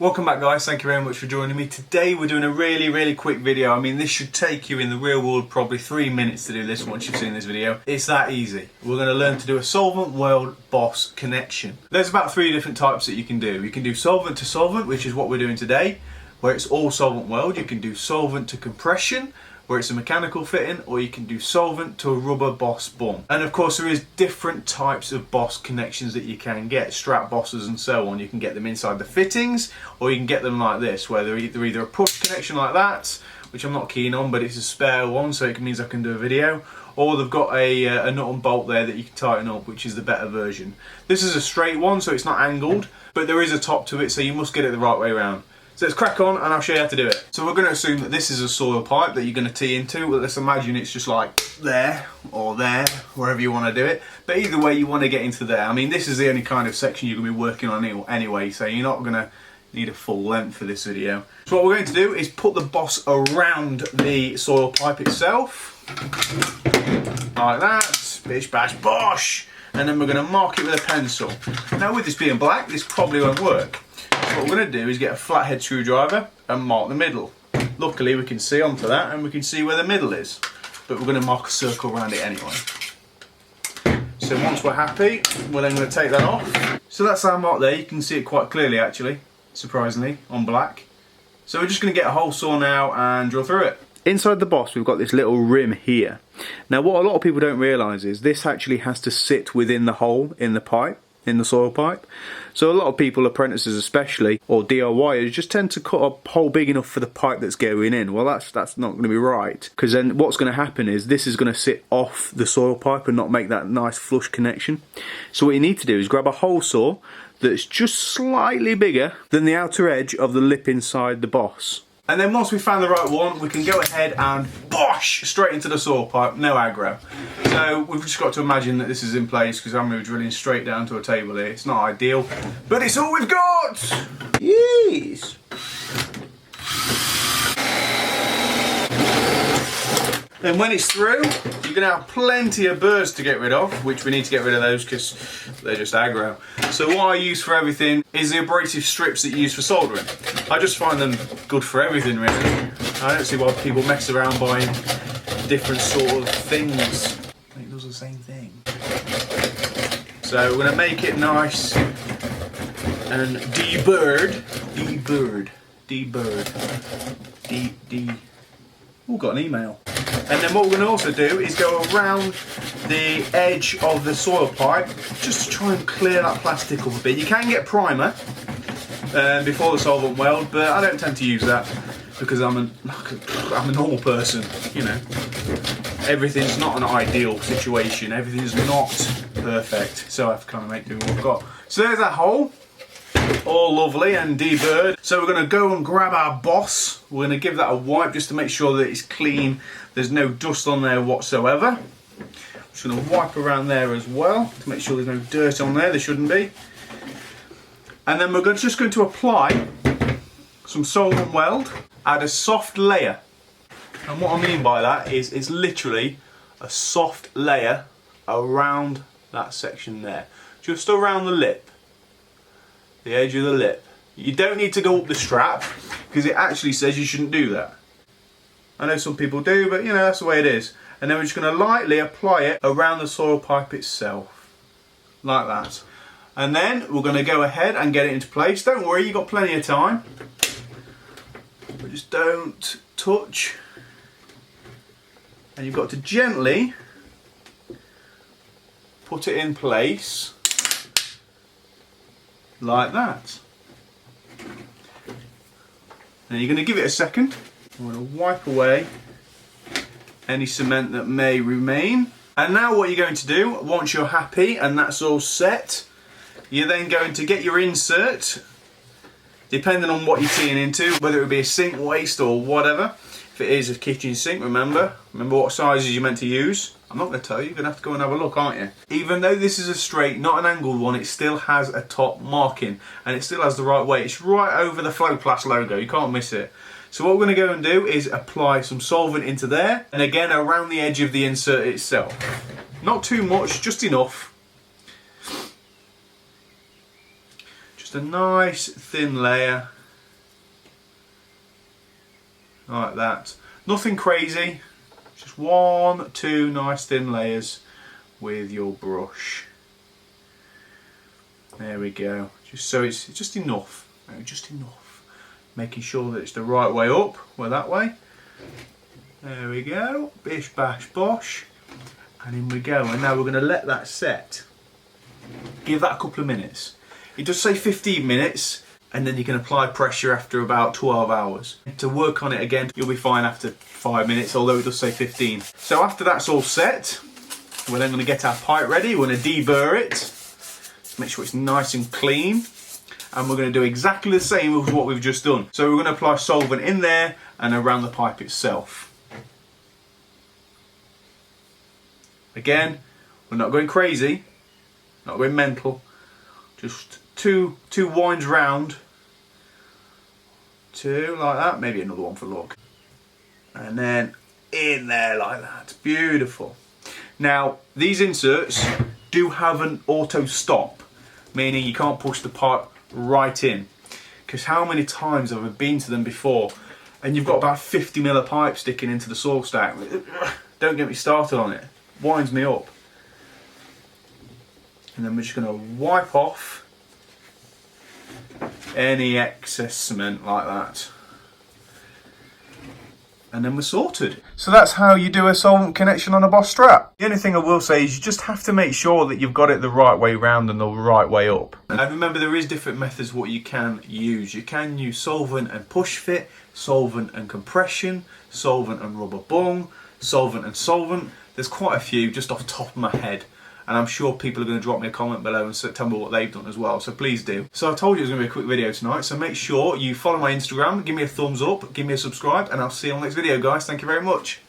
Welcome back guys, thank you very much for joining me. Today we're doing a really quick video. I mean, this should take you in the real world probably 3 minutes to do this once you've seen this video. It's that easy. We're going to learn to do a solvent weld boss connection. There's about 3 different types that you can do. You can do solvent to solvent, which is what we're doing today, where it's all solvent weld. You can do solvent to compression, where it's a mechanical fitting, or you can do solvent to a rubber boss bung. And of course there is different types of boss connections that you can get, strap bosses and so on. You can get them inside the fittings, or you can get them like this, where they're either a push connection like that, which I'm not keen on, but it's a spare one, so it means I can do a video, or they've got a nut and bolt there that you can tighten up, which is the better version. This is a straight one, so it's not angled, but there is a top to it, so you must get it the right way around. So let's crack on and I'll show you how to do it. So we're going to assume that this is a soil pipe that you're going to tee into. Well, let's imagine it's just like there or there, wherever you want to do it. But either way, you want to get into there. I mean, this is the only kind of section you're going to be working on anyway, so you're not going to need a full length for this video. So what we're going to do is put the boss around the soil pipe itself, like that, bish bash bosh, and then we're going to mark it with a pencil. Now with this being black, this probably won't work. What we're going to do is get a flathead screwdriver and mark the middle. Luckily we can see onto that and we can see where the middle is, but we're going to mark a circle around it anyway. So once we're happy, we're then going to take that off. So that's our mark there. You can see it quite clearly actually, surprisingly, on black. So we're just going to get a hole saw now and drill through it. Inside the boss we've got this little rim here. Now what a lot of people don't realise is this actually has to sit within the hole in the pipe, in the soil pipe. So a lot of people, apprentices especially, or DIYers, just tend to cut a hole big enough for the pipe that's going in. Well, that's not going to be right, because then what's going to happen is this is going to sit off the soil pipe and not make that nice flush connection. So what you need to do is grab a hole saw that's just slightly bigger than the outer edge of the lip inside the boss. And then once we've found the right one, we can go ahead and bosh straight into the soil pipe, no aggro. So we've just got to imagine that this is in place, because I'm going to be drilling straight down to a table here. It's not ideal, but it's all we've got! Yes! Then when it's through, you're going to have plenty of burrs to get rid of, which we need to get rid of those because they're just aggro. So what I use for everything is the abrasive strips that you use for soldering. I just find them good for everything really. I don't see why people mess around buying different sort of things. It does the same thing. So we're going to make it nice and deburred. Oh, got an email. And then what we're going to also do is go around the edge of the soil pipe just to try and clear that plastic up a bit. You can get primer before the solvent weld, but I don't tend to use that because I'm a normal person, you know. Everything's not an ideal situation, everything's not perfect, so I have to kind of make do with what I've got. So there's that hole. All lovely and deburred. So we're going to go and grab our boss. We're going to give that a wipe just to make sure that it's clean. There's no dust on there whatsoever. Just going to wipe around there as well to make sure there's no dirt on there. There shouldn't be. And then we're just going to apply some solvent weld. Add a soft layer. And what I mean by that is it's literally a soft layer around that section there. Just around the lip. The edge of the lip. You don't need to go up the strap because it actually says you shouldn't do that. I know some people do, but you know, that's the way it is. And then we're just going to lightly apply it around the soil pipe itself. Like that. And then we're going to go ahead and get it into place. Don't worry, you've got plenty of time. But just don't touch. And you've got to gently put it in place. Like that. Now you're going to give it a second. I'm going to wipe away any cement that may remain. And now what you're going to do, once you're happy and that's all set, you're then going to get your insert, depending on what you're teeing into, whether it would be a sink waste or whatever. If it is a kitchen sink, remember what sizes you're meant to use. I'm not going to tell you, you're going to have to go and have a look, aren't you? Even though this is a straight, not an angled one, it still has a top marking and it still has the right weight. It's right over the Flowplast logo, you can't miss it. So what we're going to go and do is apply some solvent into there and again around the edge of the insert itself. Not too much, just enough. Just a nice thin layer like that. Nothing crazy, just 1, 2 nice thin layers with your brush. There we go, just so it's just enough, just enough. Making sure that it's the right way up, well that way. There we go, bish bash bosh, and in we go. And now we're going to let that set. Give that a couple of minutes. It does say 15 minutes, and then you can apply pressure after about 12 hours. To work on it again, you'll be fine after 5 minutes, although it does say 15. So after that's all set, we're then going to get our pipe ready. We're going to deburr it, make sure it's nice and clean, and we're going to do exactly the same as what we've just done. So we're going to apply solvent in there and around the pipe itself. Again, we're not going crazy, not going mental, just two winds round, 2 like that, maybe another one for luck, and then in there like that. Beautiful. Now these inserts do have an auto stop, meaning you can't push the pipe right in, because how many times have I been to them before and you've got about 50mm of pipe sticking into the soil stack. Don't get me started on it, winds me up. And then we're just going to wipe off any excess cement like that, and then we're sorted. So that's how you do a solvent connection on a Boss strap. The only thing I will say is you just have to make sure that you've got it the right way round and the right way up. And remember, there is different methods what you can use. You can use solvent and push fit, solvent and compression, solvent and rubber bung, solvent and solvent. There's quite a few just off the top of my head. And I'm sure people are going to drop me a comment below and tell me what they've done as well, so please do. So I told you it was going to be a quick video tonight, so make sure you follow my Instagram, give me a thumbs up, give me a subscribe, and I'll see you on the next video, guys. Thank you very much.